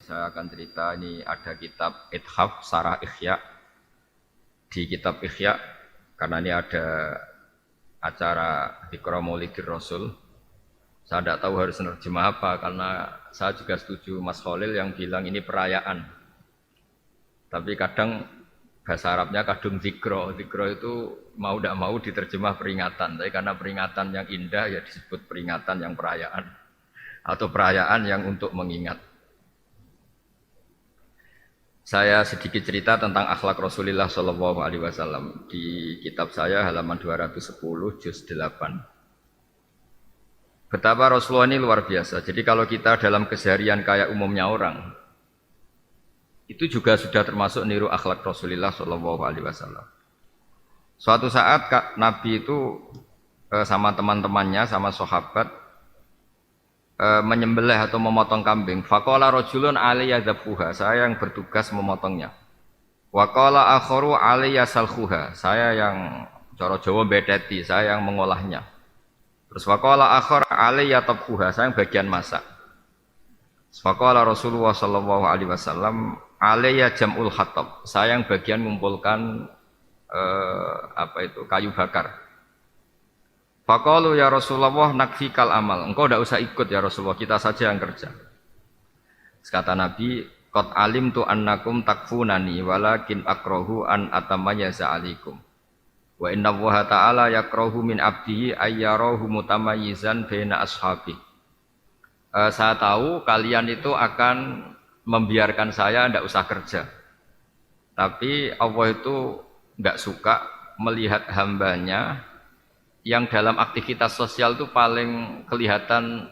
saya akan cerita ini ada kitab Ithaf Sarah Ihya. Di kitab Ihya karena ini ada acara Dzikra Maulidir Rasul. Saya tidak tahu harus menerjemah apa karena saya juga setuju Mas Khalil yang bilang ini perayaan. Tapi kadang bahasa Arabnya kadung zikro. Zikro itu mau tidak mau diterjemah peringatan. Tapi karena peringatan yang indah ya disebut peringatan yang perayaan. Atau perayaan yang untuk mengingat. Saya sedikit cerita tentang akhlak Rasulullah SAW di kitab saya halaman 210 juz 8. Betapa Rasulullah ini luar biasa. Jadi kalau kita dalam keseharian kayak umumnya orang, itu juga sudah termasuk niru akhlak Rasulullah SAW. Suatu saat Nabi itu sama teman-temannya, sama sahabat menyembelih atau memotong kambing. Faqala rajulun alayya dzabhuha, saya yang bertugas memotongnya. Wa qala akharu alayya salkhuha, saya yang cara Jawa bedeti, saya yang mengolahnya. Terus faqala akhar alayya tabkhuha, saya yang bagian masak. Faqala Rasulullah sallallahu alaihi wasallam alayya jam'ul hatab, saya yang bagian mengumpulkan kayu bakar. Faqalu ya Rasulullah nakfikal amal. Engkau tidak usah ikut ya Rasulullah, kita saja yang kerja. Kata Nabi, qad alimtu annakum takfunani walakin akrahu an atamayyaza alaikum. Wa inna Allaha ta'ala yakrahu min abdihi ayyarahu mutamayyizan baina ashabi. Saya tahu kalian itu akan membiarkan saya tidak usah kerja. Tapi Allah itu enggak suka melihat hambanya yang dalam aktivitas sosial itu paling kelihatan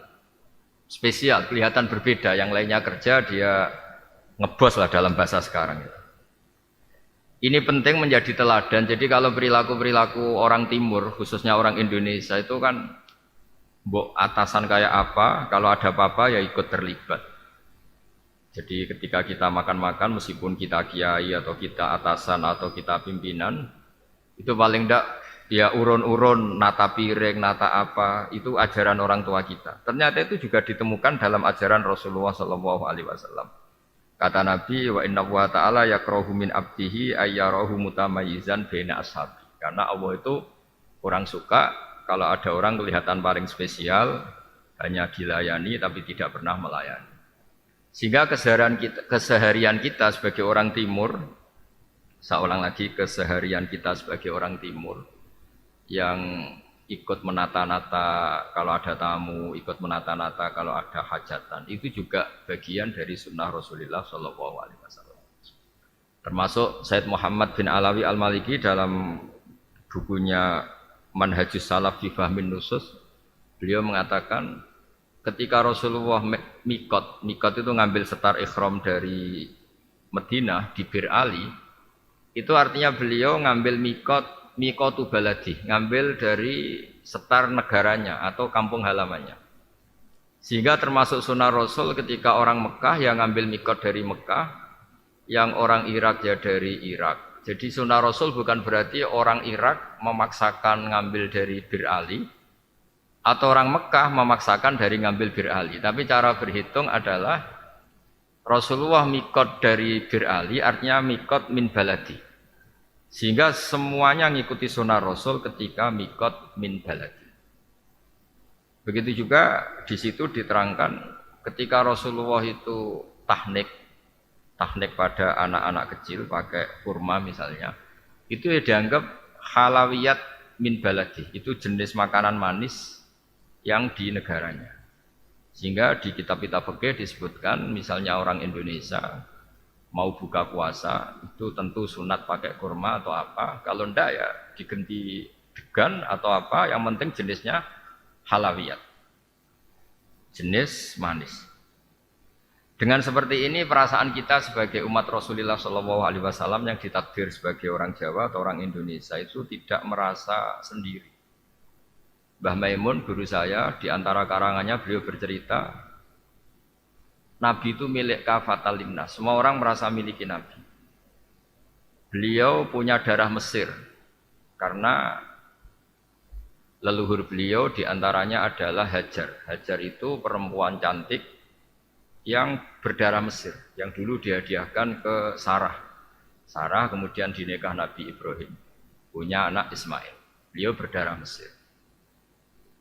spesial, kelihatan berbeda. Yang lainnya kerja, dia ngebos lah dalam bahasa sekarang. Ini penting menjadi teladan. Jadi kalau perilaku-perilaku orang timur, khususnya orang Indonesia itu kan mbok atasan kayak apa, kalau ada apa-apa ya ikut terlibat. Jadi ketika kita makan-makan, meskipun kita kiai atau kita atasan atau kita pimpinan, itu paling enggak ya urun-urun, nata piring, nata apa, itu ajaran orang tua kita. Ternyata itu juga ditemukan dalam ajaran Rasulullah SAW. Kata Nabi, wa inna Allaha ta'ala yakrahu min abdihi ayyarahu mutamayyizan baina ashabi. Karena Allah itu kurang suka kalau ada orang kelihatan paling spesial, hanya dilayani tapi tidak pernah melayani. Sehingga keseharian kita sebagai orang timur, saya ulang lagi, keseharian kita sebagai orang timur, yang ikut menata-nata kalau ada tamu, ikut menata-nata kalau ada hajatan, itu juga bagian dari sunnah Rasulullah SAW. Termasuk Said Muhammad bin Alawi Al-Maliki dalam bukunya Manhajus Salaf fi Fahmin Nusus, beliau mengatakan ketika Rasulullah mikot itu ngambil setar ikhram dari Madinah di Bir Ali, itu artinya beliau ngambil mikotu baladi, ngambil dari setar negaranya atau kampung halamannya. Sehingga termasuk sunnah Rasul ketika orang Mekah yang ngambil mikot dari Mekah, yang orang Irak ya dari Irak. Jadi sunnah Rasul bukan berarti orang Irak memaksakan ngambil dari Bir Ali atau orang Mekah memaksakan dari ngambil Bir Ali. Tapi cara berhitung adalah Rasulullah mikot dari Bir Ali artinya mikot min baladi. Sehingga semuanya ngikuti sunnah Rasul ketika mikot min baladi. Begitu juga di situ diterangkan ketika Rasulullah itu tahnik pada anak-anak kecil pakai kurma misalnya, itu ya dianggap halawiyat min baladi, itu jenis makanan manis yang di negaranya. Sehingga di kitab-kitab fikih disebutkan misalnya orang Indonesia mau buka puasa itu tentu sunat pakai kurma atau apa, kalau ndak ya digenti degan atau apa, yang penting jenisnya halawiyat, jenis manis. Dengan seperti ini perasaan kita sebagai umat Rasulullah SAW yang ditakdir sebagai orang Jawa atau orang Indonesia itu tidak merasa sendiri. Mbah Maimun guru saya di antara karangannya beliau bercerita, Nabi itu milik kafatal linnas, semua orang merasa miliki Nabi. Beliau punya darah Mesir karena leluhur beliau diantaranya adalah Hajar. Hajar itu perempuan cantik yang berdarah Mesir, yang dulu dihadiahkan ke Sarah. Sarah kemudian dinikah Nabi Ibrahim, punya anak Ismail. Beliau berdarah Mesir.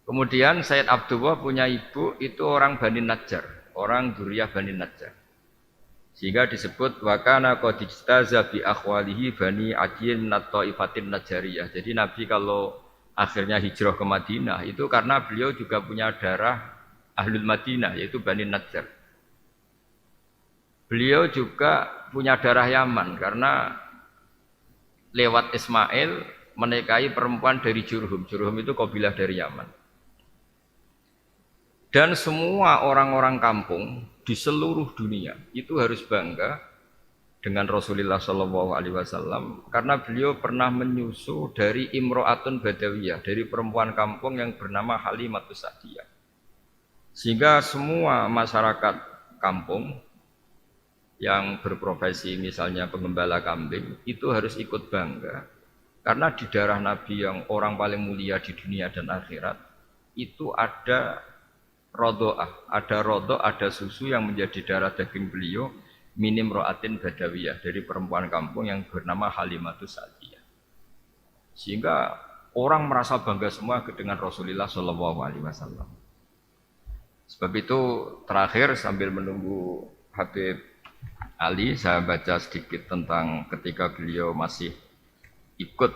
Kemudian Sayyid Abdullah punya ibu itu orang Bani Najjar, orang Dzurriyyah Bani Najjar. Sehingga disebut wa kana qad ijtaza bi akhwalihi Bani Adiyyin min at-Thaifatin Najjariyah. Jadi Nabi kalau akhirnya hijrah ke Madinah itu karena beliau juga punya darah Ahlul Madinah yaitu Bani Najjar. Beliau juga punya darah Yaman karena lewat Ismail menikahi perempuan dari Jurhum. Jurhum itu kabilah dari Yaman. Dan semua orang-orang kampung di seluruh dunia itu harus bangga dengan Rasulullah SAW karena beliau pernah menyusu dari Imro'atun Badawiyah, dari perempuan kampung yang bernama Halimatus Sa'diyah. Sehingga semua masyarakat kampung yang berprofesi misalnya pengembala kambing itu harus ikut bangga karena di darah Nabi yang orang paling mulia di dunia dan akhirat itu ada rodoah, ada susu yang menjadi darah daging beliau minim ro'atin badawiyah dari perempuan kampung yang bernama Halimatus Sa'diyah. Sehingga orang merasa bangga semua dengan Rasulullah SAW. Sebab itu terakhir sambil menunggu Habib Ali, saya baca sedikit tentang ketika beliau masih ikut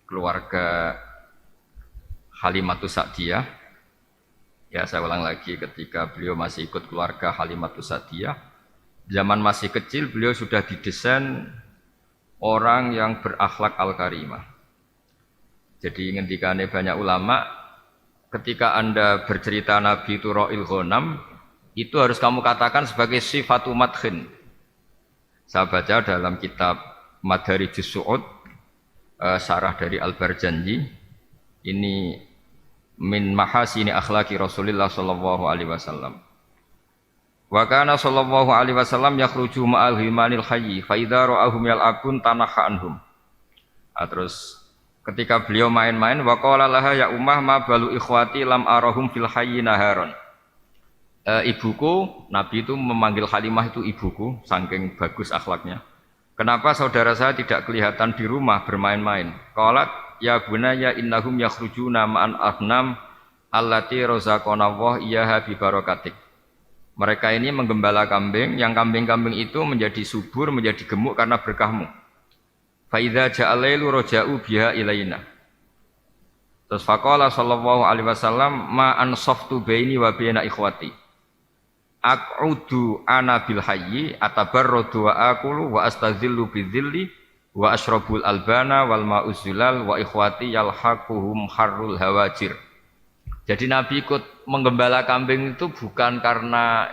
keluarga Halimatus Sa'diyah. Ya, saya ulang lagi, ketika beliau masih ikut keluarga Halimatus Sa'diyah, zaman masih kecil beliau sudah didesain orang yang berakhlak al-karimah. Jadi ngendikane banyak ulama, ketika Anda bercerita Nabi itu Ra'il Ghanam, itu harus kamu katakan sebagai sifatu madkhin. Saya baca dalam kitab Madarijus Su'ud, syarah dari Al-Barjanji, ini min mahasini akhlaki Rasulullah sallallahu alaihi wasallam. Wa kana sallallahu alaihi wasallam yakhruju ma'al himanil hayyi fa idza ra'ahum yal'abun tanaha anhum. Terus ketika beliau main-main wa qala laha ya ummah ma balu ikhwati lam arahum fil hayyi naharon. Ibuku, Nabi itu memanggil Halimah itu ibuku, saking bagus akhlaknya. Kenapa saudara saya tidak kelihatan di rumah bermain-main? Qalat ya bunayya innahum yakhrujuna ma'an ahnam allati razaqanallahu iyyaha bi barakatik. Mereka ini menggembala kambing, yang kambing-kambing itu menjadi subur, menjadi gemuk karena berkahmu. Fa idza ja'alailu raja'u biha ilaina. Terus faqala sallallahu alaihi wasallam ma ansaftu baini wa baina ikhwati. Aq'udu ana bil hayyi atabarradu wa aqulu wa astazillu bidzilli wa ashrabul albana wal ma'uzilal wa ikhwati yalhaquhum harrul hawajir. Jadi Nabi ikut menggembala kambing itu bukan karena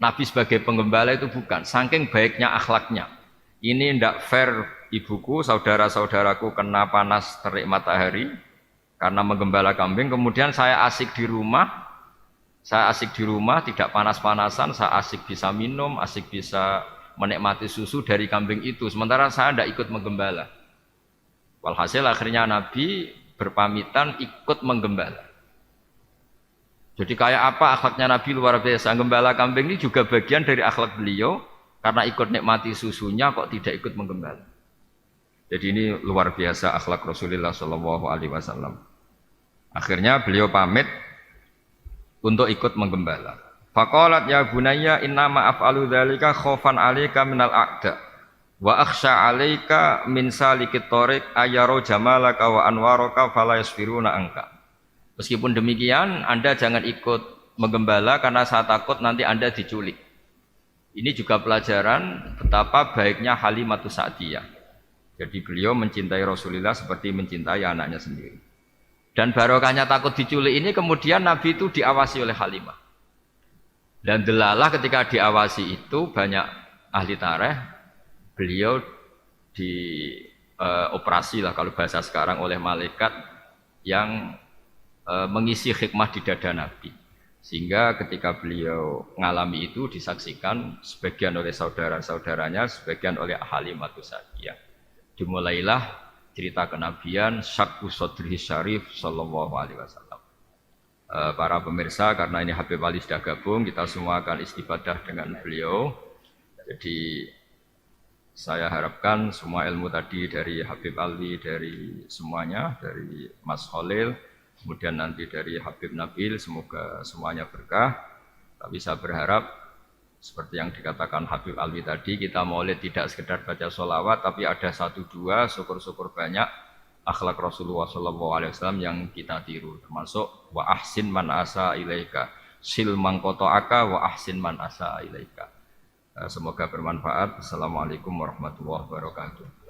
Nabi sebagai penggembala, itu bukan, saking baiknya akhlaknya. Ini ndak fair ibuku, saudara-saudaraku kena panas terik matahari karena menggembala kambing, kemudian saya asik di rumah, tidak panas-panasan, saya asik bisa minum, asik bisa menikmati susu dari kambing itu, sementara saya tidak ikut menggembala. Walhasil akhirnya Nabi berpamitan ikut menggembala. Jadi kayak apa akhlaknya Nabi luar biasa. Gembala kambing ini juga bagian dari akhlak beliau, karena ikut nikmati susunya kok tidak ikut menggembala. Jadi ini luar biasa akhlak Rasulullah SAW. Akhirnya beliau pamit untuk ikut menggembala. Faqalat ya bunayya innama af'alu dzalika khaufan 'alaika minal a'da wa akhsha 'alaika min salikit thariq ayyaru jamalaka wa anwaraka fala yasfiruna anka. Meskipun demikian, Anda jangan ikut menggembala karena saya takut nanti Anda diculik. Ini juga pelajaran betapa baiknya Halimatus Sa'diyah. Jadi beliau mencintai Rasulullah seperti mencintai anaknya sendiri. Dan barokahnya takut diculik ini kemudian Nabi itu diawasi oleh Halimah. Dan delalah ketika diawasi itu banyak ahli tarikh, beliau dioperasi lah kalau bahasa sekarang oleh malaikat yang mengisi hikmah di dada Nabi, sehingga ketika beliau mengalami itu disaksikan sebagian oleh saudara-saudaranya, sebagian oleh Halimatus Sa'diyah. Dimulailah cerita kenabian Syaqu Sodrihi Syarif sallallahu alaihi wasallam. para pemirsa, karena ini Habib Ali sudah gabung, kita semua akan istifadah dengan beliau. Jadi saya harapkan semua ilmu tadi dari Habib Ali, dari semuanya, dari Mas Khalil, kemudian nanti dari Habib Nabil, semoga semuanya berkah. Tapi saya berharap seperti yang dikatakan Habib Ali tadi, kita maulid tidak sekedar baca sholawat, tapi ada satu dua, syukur-syukur banyak akhlak Rasulullah SAW yang kita tiru, termasuk wa ahsin man asa ilaika, sil mangkotoaka wa ahsin man asa ilaika. Semoga bermanfaat. Assalamualaikum warahmatullahi wabarakatuh.